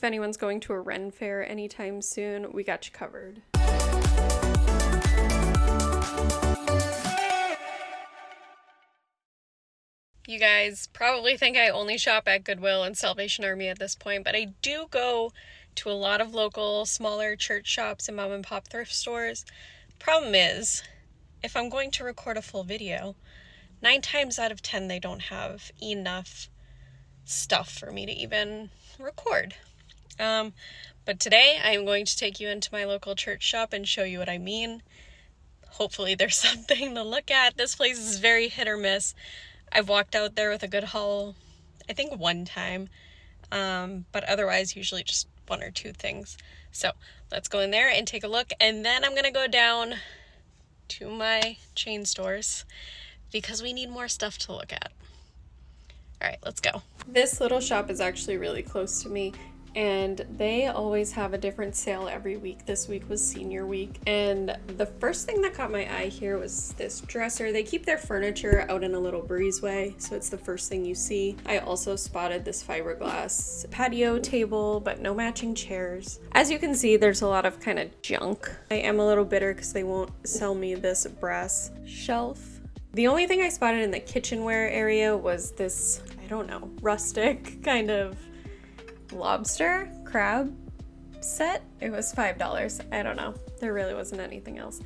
anyone's going to a Ren fair anytime soon, we got you covered. You guys probably think I only shop at Goodwill and Salvation Army at this point, but I do go to a lot of local, smaller church shops and mom and pop thrift stores. Problem is, if I'm going to record a full video, 9 times out of 10 they don't have enough stuff for me to even record. But today I am going to take you into my local church shop and show you what I mean. Hopefully there's something to look at. This place is very hit or miss. I've walked out there with a good haul, I think 1 time, but otherwise usually just 1 or 2 things. So let's go in there and take a look, and then I'm going to go down to my chain stores because we need more stuff to look at. All right, let's go. This little shop is actually really close to me, and they always have a different sale every week. This week was senior week, and the first thing that caught my eye here was this dresser. They keep their furniture out in a little breezeway, so it's the first thing you see. I also spotted this fiberglass patio table, but no matching chairs. As you can see, there's a lot of kind of junk. I am a little bitter because they won't sell me this brass shelf. The only thing I spotted in the kitchenware area was this, I don't know, rustic kind of lobster crab set. It was $5. I don't know. There really wasn't anything else.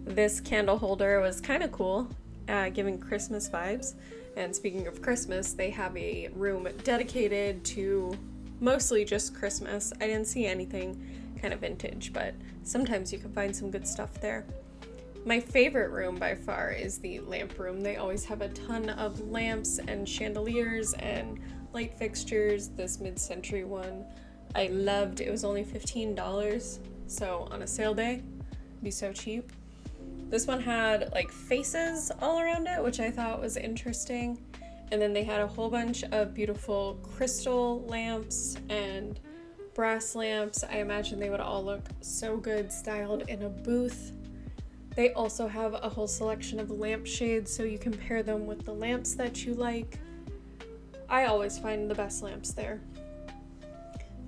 This candle holder was kind of cool, giving Christmas vibes. And speaking of Christmas, they have a room dedicated to mostly just Christmas. I didn't see anything kind of vintage, but sometimes you can find some good stuff there. My favorite room by far is the lamp room. They always have a ton of lamps and chandeliers and light fixtures. This mid-century one I loved. It was only $15, so on a sale day it'd be so cheap. This one had like faces all around it, which I thought was interesting, and then they had a whole bunch of beautiful crystal lamps and brass lamps. I imagine they would all look so good styled in a booth. They also have a whole selection of lampshades, so you can pair them with the lamps that you like. I always find the best lamps there.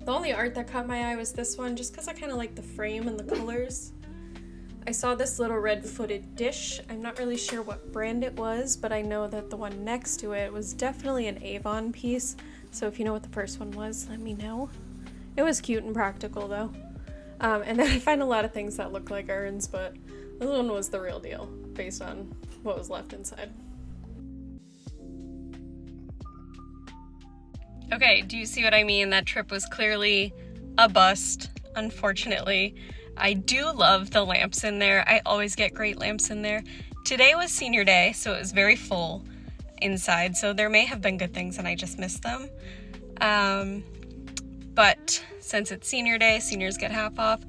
The only art that caught my eye was this one, just because I kind of like the frame and the colors. I saw this little red-footed dish. I'm not really sure what brand it was, but I know that the one next to it was definitely an Avon piece. So if you know what the first one was, let me know. It was cute and practical though. And then I find a lot of things that look like urns, but this one was the real deal based on what was left inside. Okay, do you see what I mean? That trip was clearly a bust, unfortunately. I do love the lamps in there. I always get great lamps in there. Today was senior day, so it was very full inside, so there may have been good things and I just missed them. But since it's senior day, seniors get half off.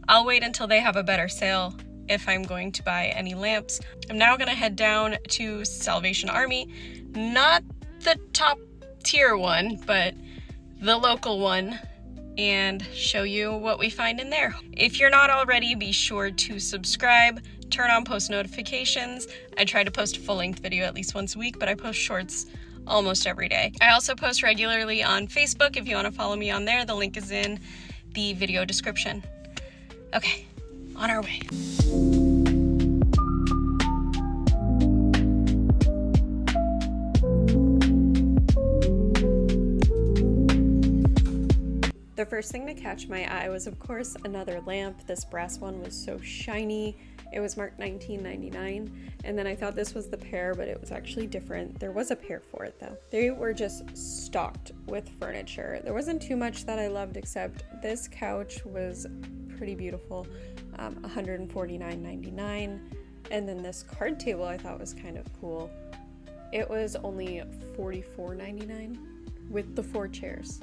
I'll wait until they have a better sale if I'm going to buy any lamps. I'm now gonna head down to Salvation Army, not the top tier one, but the local one, and show you what we find in there. If you're not already, be sure to subscribe, turn on post notifications. I try to post a full-length video at least once a week, but I post shorts almost every day. I also post regularly on Facebook. If you want to follow me on there, the link is in the video description. Okay, on our way. The first thing to catch my eye was, of course, another lamp. This brass one was so shiny. It was marked $19.99, and then I thought this was the pair, but it was actually different. There was a pair for it though. They were just stocked with furniture. There wasn't too much that I loved, except this couch was pretty beautiful, $149.99, and then this card table I thought was kind of cool. It was only $44.99 with the 4 chairs,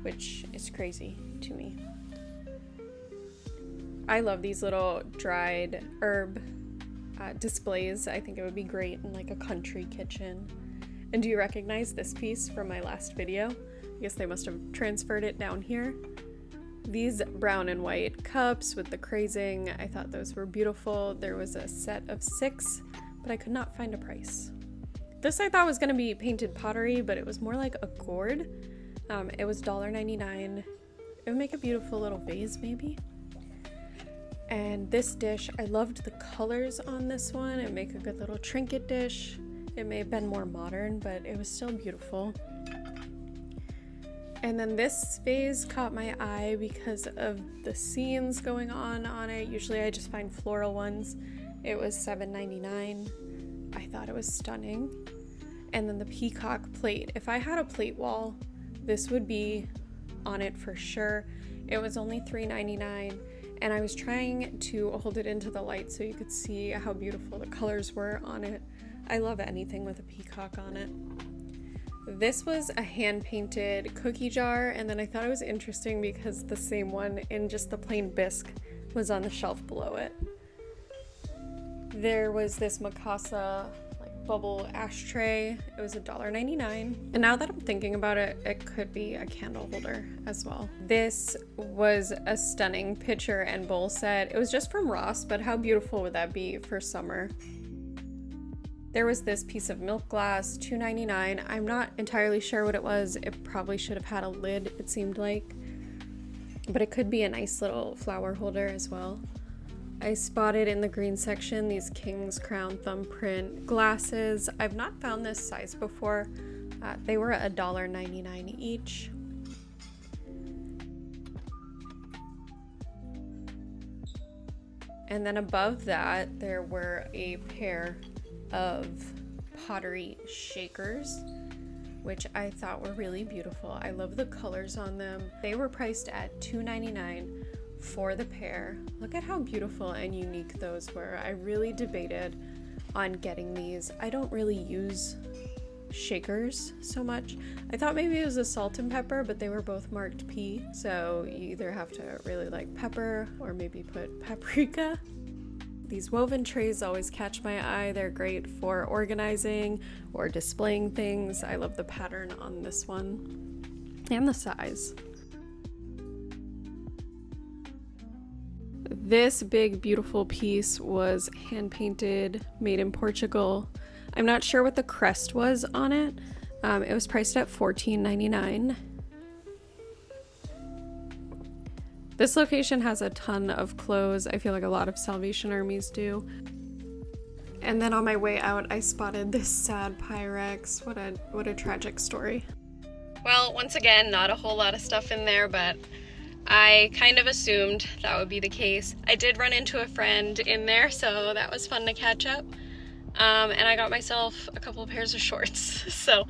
which is crazy to me. I love these little dried herb displays. I think it would be great in like a country kitchen. And do you recognize this piece from my last video? I guess they must have transferred it down here. These brown and white cups with the crazing, I thought those were beautiful. There was a set of 6, but I could not find a price. This I thought was going to be painted pottery, but it was more like a gourd. It was $1.99. It would make a beautiful little vase maybe. And this dish, I loved the colors on this one. It would make a good little trinket dish. It may have been more modern, but it was still beautiful. And then this vase caught my eye because of the scenes going on it. Usually I just find floral ones. It was $7.99. I thought it was stunning. And then the peacock plate. If I had a plate wall, this would be on it for sure. It was only $3.99, and I was trying to hold it into the light so you could see how beautiful the colors were on it. I love anything with a peacock on it. This was a hand-painted cookie jar, and then I thought it was interesting because the same one in just the plain bisque was on the shelf below it. There was this Mikasa bubble ashtray. It was $1.99. And now that I'm thinking about it, it could be a candle holder as well. This was a stunning pitcher and bowl set. It was just from Ross, but how beautiful would that be for summer? There was this piece of milk glass, $2.99. I'm not entirely sure what it was. It probably should have had a lid, it seemed like. But it could be a nice little flower holder as well. I spotted in the green section these King's Crown thumbprint glasses. I've not found this size before. They were $1.99 each. And then above that, there were a pair of pottery shakers, which I thought were really beautiful. I love the colors on them. They were priced at $2.99 for the pair. Look at how beautiful and unique those were. I really debated on getting these. I don't really use shakers so much. I thought maybe it was a salt and pepper, but they were both marked P, so you either have to really like pepper or maybe put paprika. These woven trays always catch my eye. They're great for organizing or displaying things. I love the pattern on this one and the size. This big, beautiful piece was hand-painted, made in Portugal. I'm not sure what the crest was on it. It was priced at $14.99. This location has a ton of clothes. I feel like a lot of Salvation Armies do. And then on my way out, I spotted this sad Pyrex. What a tragic story. Well, once again, not a whole lot of stuff in there, but I kind of assumed that would be the case. I did run into a friend in there, so that was fun to catch up. And I got myself a couple of pairs of shorts. So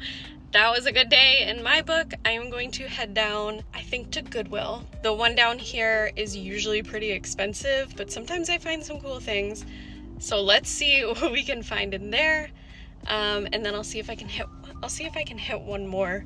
that was a good day in my book. I am going to head down, I think, to Goodwill. The one down here is usually pretty expensive, but sometimes I find some cool things. So let's see what we can find in there. And then I'll see if I can hit one more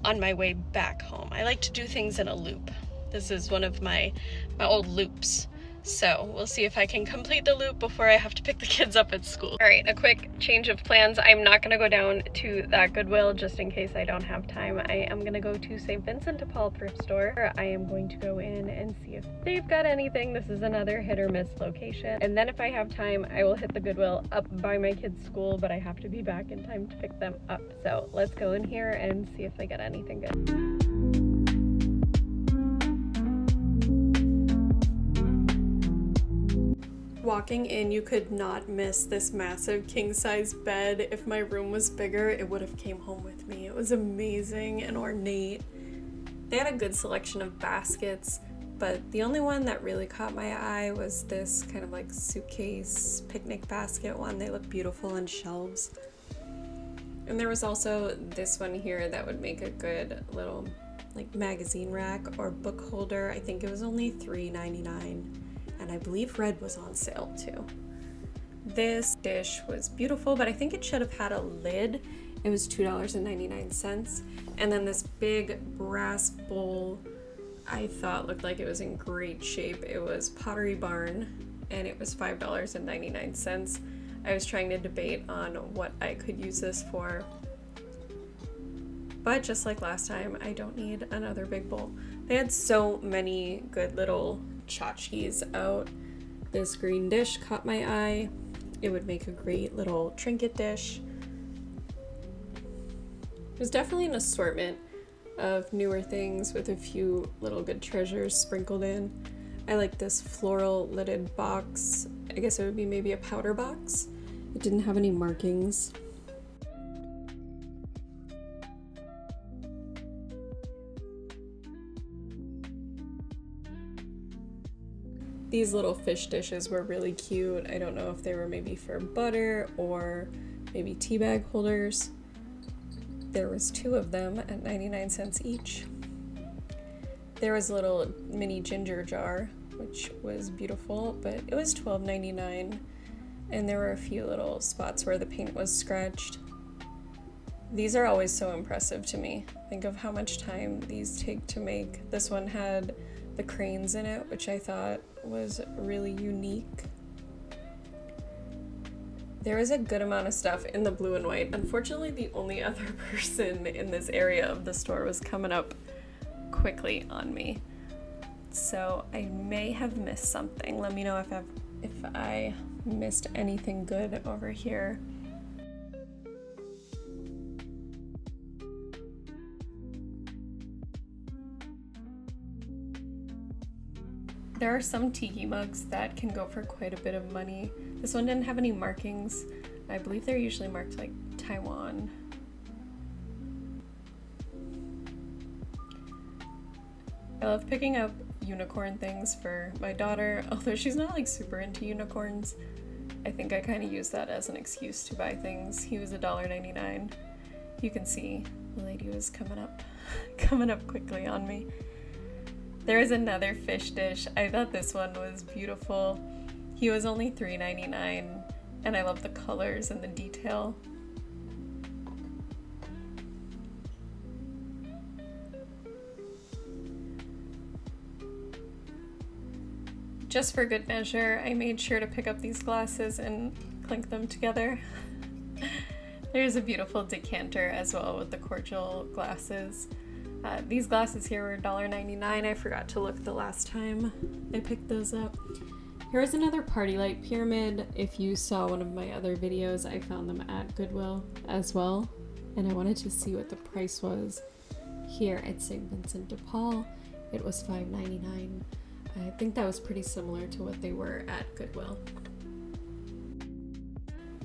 on my way back home. I like to do things in a loop. This is one of my old loops. So we'll see if I can complete the loop before I have to pick the kids up at school. All right, a quick change of plans. I'm not gonna go down to that Goodwill just in case I don't have time. I am gonna go to St. Vincent de Paul thrift store. I am going to go in and see if they've got anything. This is another hit or miss location. And then if I have time, I will hit the Goodwill up by my kids' school, but I have to be back in time to pick them up. So let's go in here and see if they got anything good. Walking in, you could not miss this massive king-size bed. If my room was bigger, it would have came home with me. It was amazing and ornate. They had a good selection of baskets, but the only one that really caught my eye was this kind of like suitcase picnic basket one. They look beautiful on shelves. And there was also this one here that would make a good little like magazine rack or book holder. I think it was only $3.99. And I believe red was on sale too. This dish was beautiful, but I think it should have had a lid. It was $2.99. And then this big brass bowl I thought looked like it was in great shape. It was Pottery Barn and it was $5.99. I was trying to debate on what I could use this for. But just like last time, I don't need another big bowl. They had so many good little tchotchkes out. This green dish caught my eye. It would make a great little trinket dish. There's definitely an assortment of newer things with a few little good treasures sprinkled in. I like this floral lidded box. I guess it would be maybe a powder box. It didn't have any markings. These little fish dishes were really cute. I don't know if they were maybe for butter or maybe tea bag holders. There was 2 of them at 99 cents each. There was a little mini ginger jar, which was beautiful, but it was $12.99, and there were a few little spots where the paint was scratched. These are always so impressive to me. Think of how much time these take to make. This one had the cranes in it, which I thought was really unique. There was a good amount of stuff in the blue and white. Unfortunately, the only other person in this area of the store was coming up quickly on me. So I may have missed something. Let me know if I missed anything good over here. There are some tiki mugs that can go for quite a bit of money. This one didn't have any markings. I believe they're usually marked like Taiwan. I love picking up unicorn things for my daughter, although she's not like super into unicorns. I think I kind of use that as an excuse to buy things. He was $1.99. You can see the lady was coming up quickly on me. There is another fish dish. I thought this one was beautiful. He was only $3.99, and I love the colors and the detail. Just for good measure, I made sure to pick up these glasses and clink them together. There's a beautiful decanter as well with the cordial glasses. These glasses here were $1.99. I forgot to look the last time I picked those up. Here's another party light pyramid. If you saw one of my other videos, I found them at Goodwill as well, and I wanted to see what the price was. Here at St. Vincent de Paul, it was $5.99. I think that was pretty similar to what they were at Goodwill.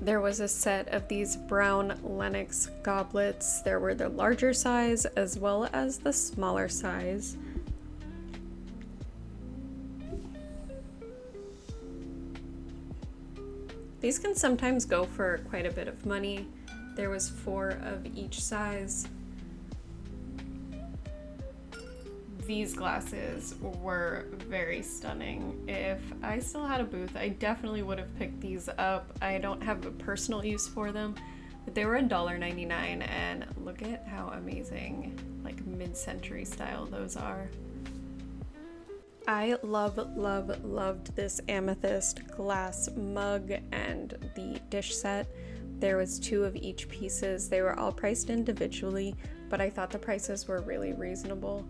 There was a set of these brown Lenox goblets. There were the larger size as well as the smaller size. These can sometimes go for quite a bit of money. There was 4 of each size. These glasses were very stunning. If I still had a booth, I definitely would have picked these up. I don't have a personal use for them, but they were $1.99, and look at how amazing, like mid-century style those are. I loved this amethyst glass mug and the dish set. There was 2 of each pieces. They were all priced individually, but I thought the prices were really reasonable.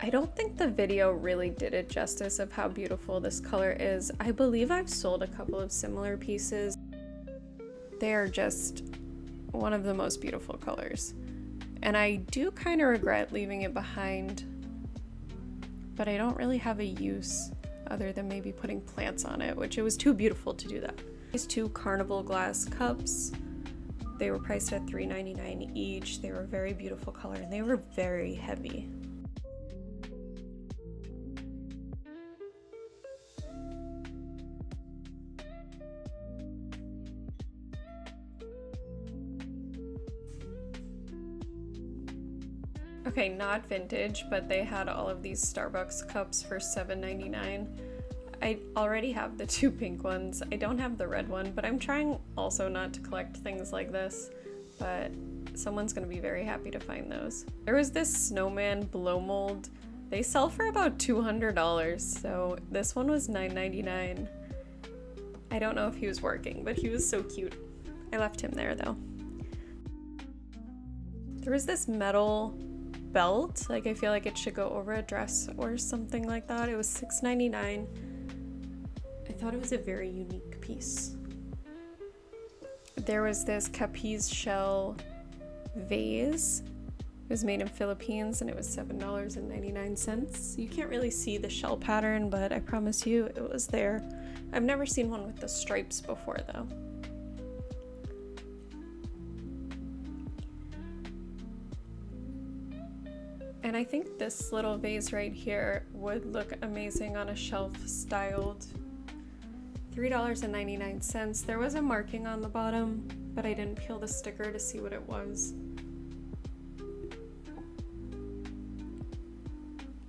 I don't think the video really did it justice of how beautiful this color is. I believe I've sold a couple of similar pieces. They are just one of the most beautiful colors. And I do kind of regret leaving it behind, but I don't really have a use other than maybe putting plants on it, which it was too beautiful to do that. These 2 carnival glass cups, they were priced at $3.99 each. They were very beautiful color and they were very heavy. Okay, not vintage, but they had all of these Starbucks cups for $7.99. I already have the 2 pink ones. I don't have the red one, but I'm trying also not to collect things like this, but someone's gonna be very happy to find those. There was this snowman blow mold. They sell for about $200, so this one was $9.99. I don't know if he was working, but he was so cute. I left him there though. There was this metal belt, like I feel like it should go over a dress or something like that. It was $6.99. I thought it was a very unique piece. There was this Capiz shell vase. It was made in Philippines and it was $7.99. You can't really see the shell pattern, but I promise you it was there. I've never seen one with the stripes before though. And I think this little vase right here would look amazing on a shelf styled. $3.99. There was a marking on the bottom, but I didn't peel the sticker to see what it was.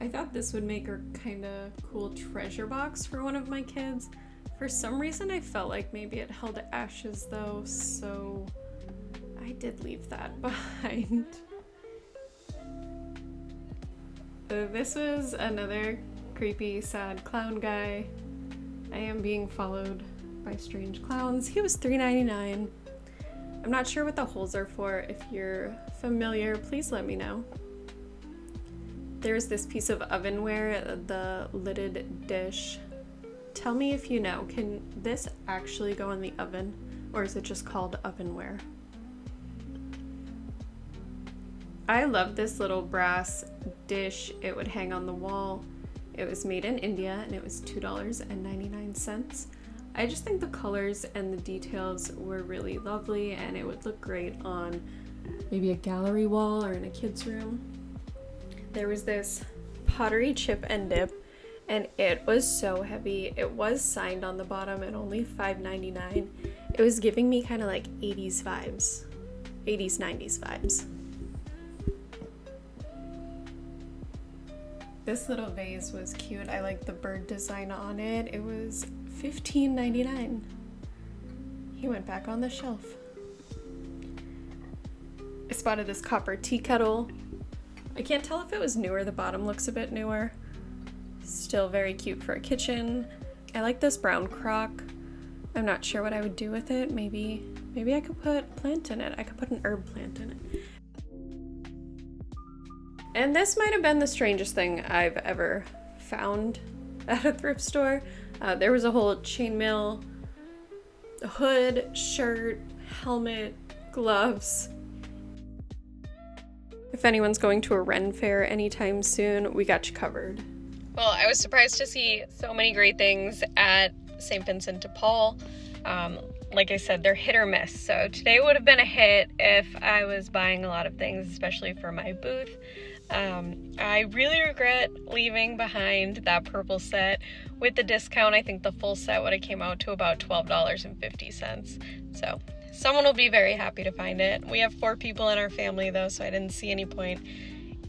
I thought this would make a kind of cool treasure box for one of my kids. For some reason I felt like maybe it held ashes though, so I did leave that behind. This was another creepy, sad clown guy. I am being followed by strange clowns. He was $3.99. I'm not sure what the holes are for. If you're familiar, please let me know. There's this piece of ovenware, the lidded dish. Tell me if you know, can this actually go in the oven, or is it just called ovenware? I love this little brass dish. It would hang on the wall. It was made in India and it was $2.99. I just think the colors and the details were really lovely and it would look great on maybe a gallery wall or in a kid's room. There was this pottery chip and dip and it was so heavy. It was signed on the bottom at only $5.99. It was giving me kind of like 80s vibes, 80s, 90s vibes. This little vase was cute. I like the bird design on it. It was $15.99. He went back on the shelf. I spotted this copper tea kettle. I can't tell if it was newer. The bottom looks a bit newer. Still very cute for a kitchen. I like this brown crock. I'm not sure what I would do with it. Maybe I could put a plant in it. I could put an herb plant in it. And this might have been the strangest thing I've ever found at a thrift store. There was a whole chainmail, hood, shirt, helmet, gloves. If anyone's going to a Ren fair anytime soon, we got you covered. Well, I was surprised to see so many great things at St. Vincent de Paul. Like I said, they're hit or miss. So today would have been a hit if I was buying a lot of things, especially for my booth. I really regret leaving behind that purple set. With the discount, I think the full set would have came out to about $12.50. So someone will be very happy to find it. We have 4 people in our family though, so I didn't see any point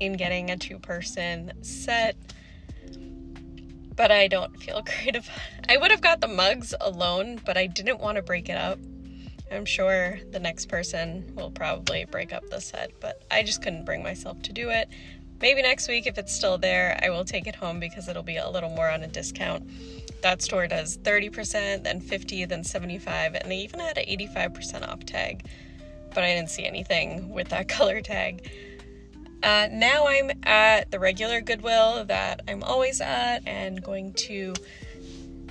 in getting a 2-person set. But I don't feel great about it. I would have got the mugs alone, but I didn't want to break it up. I'm sure the next person will probably break up the set, but I just couldn't bring myself to do it. Maybe next week, if it's still there, I will take it home because it'll be a little more on a discount. That store does 30%, then 50%, then 75%, and they even had an 85% off tag, but I didn't see anything with that color tag. Now I'm at the regular Goodwill that I'm always at and going to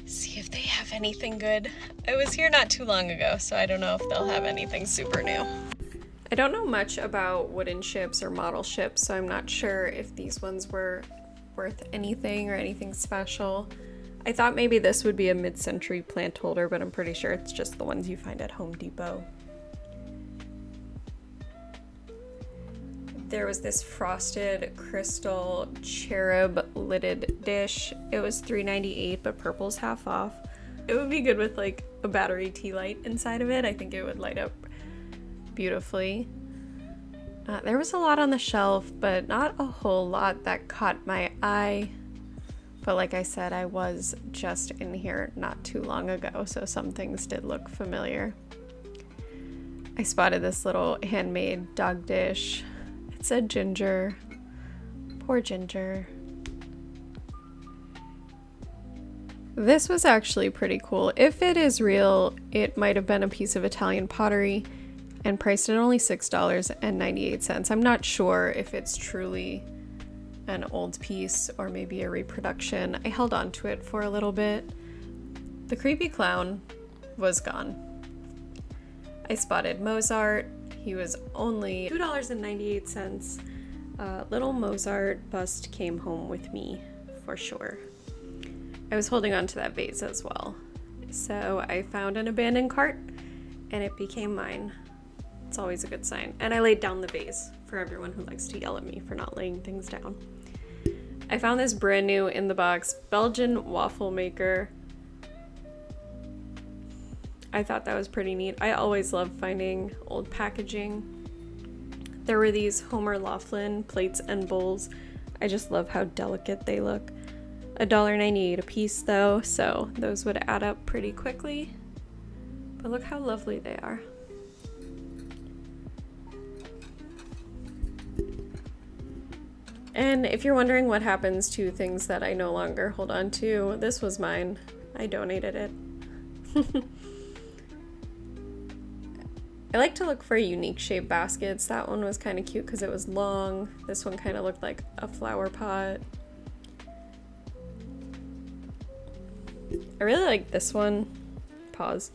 see if they have anything good. I was here not too long ago, so I don't know if they'll have anything super new. I don't know much about wooden ships or model ships, so I'm not sure if these ones were worth anything or anything special. I thought maybe this would be a mid-century plant holder, but I'm pretty sure it's just the ones you find at Home Depot. There was this frosted crystal cherub lidded dish. It was $3.98, but purple's half off. It would be good with like a battery tea light inside of it. I think it would light up beautifully. There was a lot on the shelf, but not a whole lot that caught my eye. But like I said, I was just in here not too long ago, so some things did look familiar. I spotted this little handmade dog dish. It said Ginger. Poor Ginger. This was actually pretty cool. If it is real, it might have been a piece of Italian pottery and priced at only $6.98. I'm not sure if it's truly an old piece or maybe a reproduction. I held on to it for a little bit. The creepy clown was gone. I spotted Mozart. He was only $2.98. Little Mozart bust came home with me, for sure. I was holding on to that vase as well. So I found an abandoned cart, and it became mine. It's always a good sign. And I laid down the vase for everyone who likes to yell at me for not laying things down. I found this brand new in the box Belgian waffle maker. I thought that was pretty neat. I always love finding old packaging. There were these Homer Laughlin plates and bowls. I just love how delicate they look. $1.98 a piece though, so those would add up pretty quickly. But look how lovely they are. And if you're wondering what happens to things that I no longer hold on to, this was mine. I donated it. I like to look for unique shaped baskets. That one was kind of cute because it was long. This one kind of looked like a flower pot. I really like this one. Pause.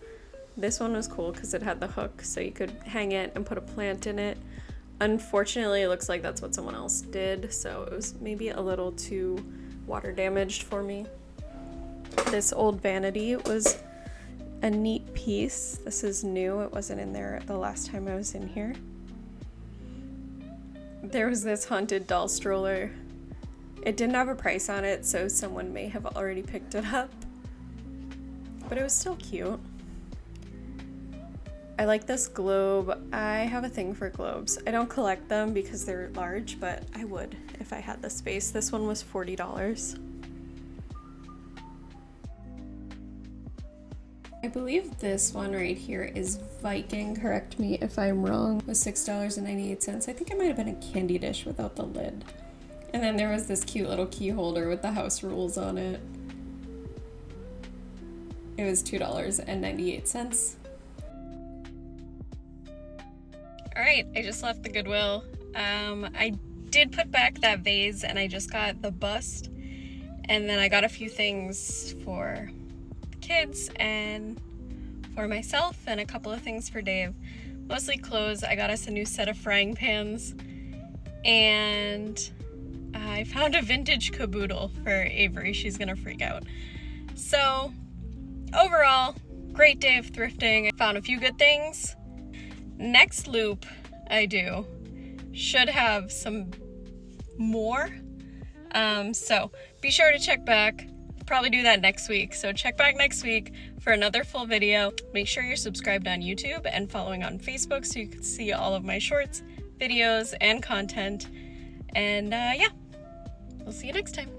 This one was cool because it had the hook so you could hang it and put a plant in it. Unfortunately, it looks like that's what someone else did, so it was maybe a little too water damaged for me. This old vanity was a neat piece. This is new. It wasn't in there the last time I was in here. There was this haunted doll stroller. It didn't have a price on it, so someone may have already picked it up. But it was still cute. I like this globe. I have a thing for globes. I don't collect them because they're large, but I would if I had the space. This one was $40. I believe this one right here is Viking, correct me if I'm wrong, was $6.98. I think it might have been a candy dish without the lid. And then there was this cute little key holder with the house rules on it. It was $2.98. Alright, I just left the Goodwill. I did put back that vase and I just got the bust. And then I got a few things for kids and for myself and a couple of things for Dave. Mostly clothes. I got us a new set of frying pans and I found a vintage caboodle for Avery. She's gonna freak out. So overall, great day of thrifting. I found a few good things. Next loop I do should have some more. So be sure to check back. Probably do that next week. So check back next week for another full video. Make sure you're subscribed on YouTube and following on Facebook so you can see all of my shorts, videos, and content. And yeah, we'll see you next time.